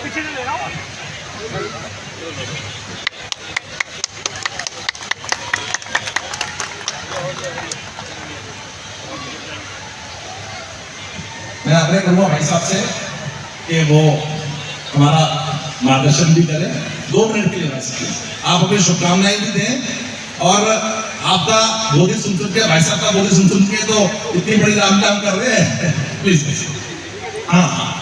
पीछे ले रहा हूँ। मैं आग्रह करूंगा भाई साहब से कि वो हमारा मार्गदर्शन भी करें 2 मिनट के लिए भाई साहब। आप अपनी शुभकामनाएं भी दें और आपका बोधी सुन के, भाई साहब का बोधी सुन के तो इतनी बड़ी रामधाम कर रहे हैं। प्लीज हाँ हाँ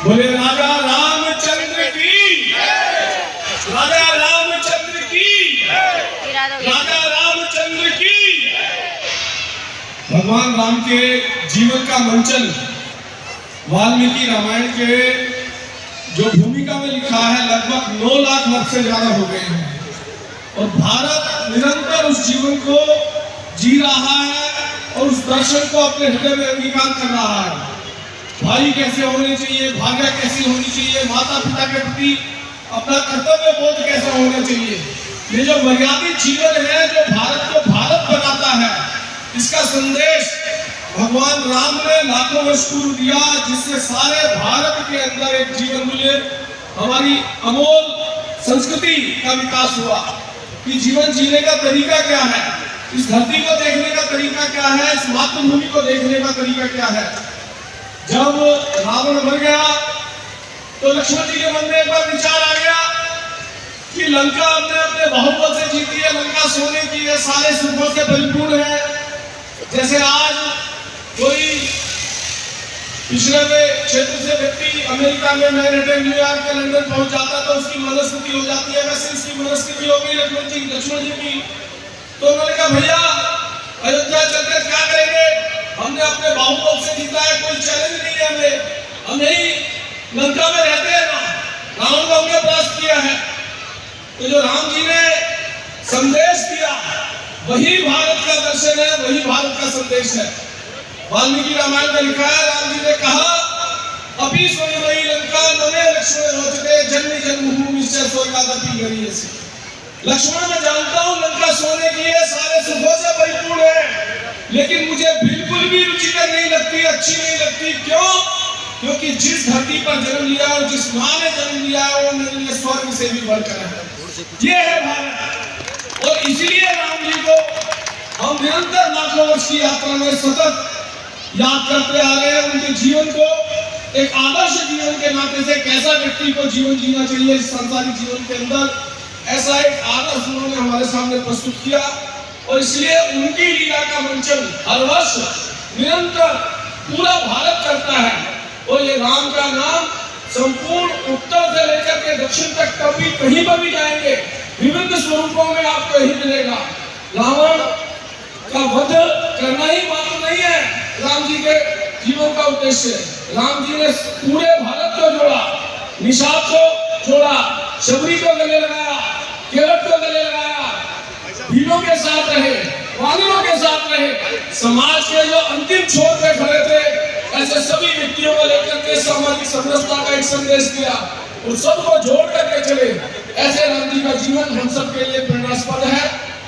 बोले राजा रामचंद्र की, राजा रामचंद्र की, राजा रामचंद्र की। भगवान राम के जीवन का मंचन वाल्मीकि रामायण के जो भूमिका में लिखा है लगभग 9 लाख वर्ष से ज्यादा हो गए हैं और भारत निरंतर उस जीवन को जी रहा है और उस दर्शन को अपने हृदय में अंगीकार कर रहा है। भाई कैसे होने चाहिए, भाग्य कैसी होनी चाहिए, माता पिता के प्रति अपना कर्तव्य बोध कैसा होना चाहिए, ये जो मर्यादित जीवन है जो भारत को भारत बनाता है, इसका संदेश भगवान राम ने लाखों वर्ष पूर्व दिया, जिससे सारे भारत के अंदर एक जीवन मूल्य, हमारी अमोल संस्कृति का विकास हुआ कि जीवन जीने का तरीका क्या है, इस धरती को देखने का तरीका क्या है, इस मातृभूमि को देखने का तरीका क्या है। जब रावण मर गया तो लक्ष्मण जी के मन में एक बार विचार आ गया कि लंका हमने अपने बाहुबल से जीती है, लंका सोने की है, सारे सुखों से परिपूर्ण है। जैसे आज कोई पिछड़े हुए क्षेत्र से व्यक्ति अमेरिका में, मैनहट्टन, न्यूयॉर्क के, लंदन पहुंच जाता तो उसकी मनस्थिति हो जाती है, वैसे इसकी मनस्थिति हो गई लक्ष्मण जी की। तो उन्होंने कहा भैया अयोध्या चलकर क्या करेंगे, हमने अपने बाहुबल से जीता है, कोई चैलेंज नहीं है हमें, हम यही लंका में रहते हैं ना, रावण को हमने परास्त किया है। तो जो राम जी ने संदेश दिया वही भारत का दर्शन है, वही भारत का संदेश है। वाल्मीकि रामायण में लिखा है, राम जी ने कहा अभी सोई वही लंका नवे लक्ष्मण रोचते जन्म जन्मभूमि से स्वर्गादपि गरीयसी। लक्ष्मण मैं जानता हूँ लंका सोने की है, सारे सुखों से परिपूर्ण है, लेकिन मुझे बिल्कुल भी रुचिकर नहीं लगती, अच्छी नहीं लगती। क्यों? क्योंकि जिस धरती पर जन्म लिया और जिस माँ ने जन्म लिया है वो मेरे लिए स्वर्ग से भी बढ़कर है। ये है भारत और इसलिए राम जी को हम निरंतर लाखों वर्ष की यात्रा में सतत याद करते आ रहे हैं। उनके जीवन को एक आदर्श जीवन के नाते से कैसा व्यक्ति को जीवन जीना चाहिए इस सांसारिक जीवन के अंदर, ऐसा एक आदर्श उन्होंने हमारे सामने प्रस्तुत किया और इसलिए उनकी लीला का मंचन हर वर्ष निरंतर पूरा भारत करता है। और ये राम का नाम संपूर्ण उत्तर से लेकर के दक्षिण तक कभी कहीं पर भी जाएंगे विभिन्न स्वरूपों में आपको यही मिलेगा। रावण का वध करना ही मात्र नहीं है राम जी के जीवन का उद्देश्य। राम जी ने पूरे भारत को जोड़ा, निषाद को जोड़ा, शबरी को गले लगाया, केवट को गले लगाया, भीलों के साथ रहे, वानरों के साथ रहे, समाज के जो अंतिम छोर पे खड़े थे ऐसे सभी व्यक्तियों को लेकर के सामाजिक समरसता का एक संदेश दिया और सबको जोड़ करके चले। ऐसे राम जी का जीवन हम सब के लिए प्रेरणास्पद है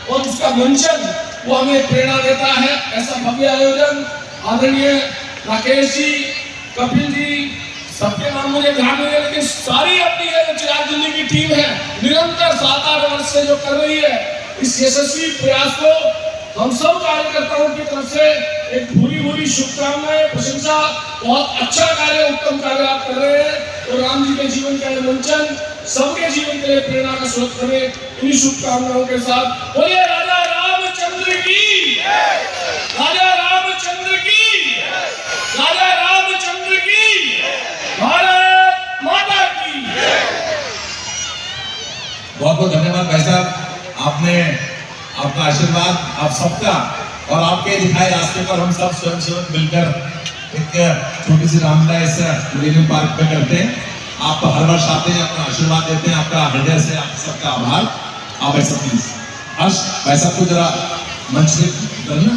और उसका मंचन वो हमें प्रेरणा देता है। ऐसा भव्य आयोजन आदरणीय राकेश जी, कपिल जी, सबके नाम मुझे ध्यान नहीं है, लेकिन सारी अपनी चिराग दिल्ली की टीम है निरंतर 7-8 वर्ष से जो कर रही है इस यशस्वी प्रयास को हम सब कार्यकर्ताओं की तरफ से एक भूरी शुभकामनाएं, प्रशंसा। बहुत अच्छा कार्य, उत्तम कार्य आप कर रहे हैं और राम जी के जीवन का मंचन सबके जीवन के लिए प्रेरणा का स्रोत बने। इन्हीं शुभकामनाओं के साथ बोलिए राजा रामचंद्र की, राजा रामचंद्र की, राजा रामचंद्र की, भारत माता की। बहुत बहुत धन्यवाद भाई साहब, आपने आपका आशीर्वाद आप सबका और आपके दिखाए रास्ते पर हम सब स्वयं सेवक मिलकर एक छोटी सी रामलीला इस मिलेनियम पार्क में करते हैं। आप हर वर्ष आते हैं, अपना आशीर्वाद देते हैं, आपका हृदय से आप सबका आभार। आप ऐसा प्लीज हर्ष भाई साहब को जरा मंच से करना।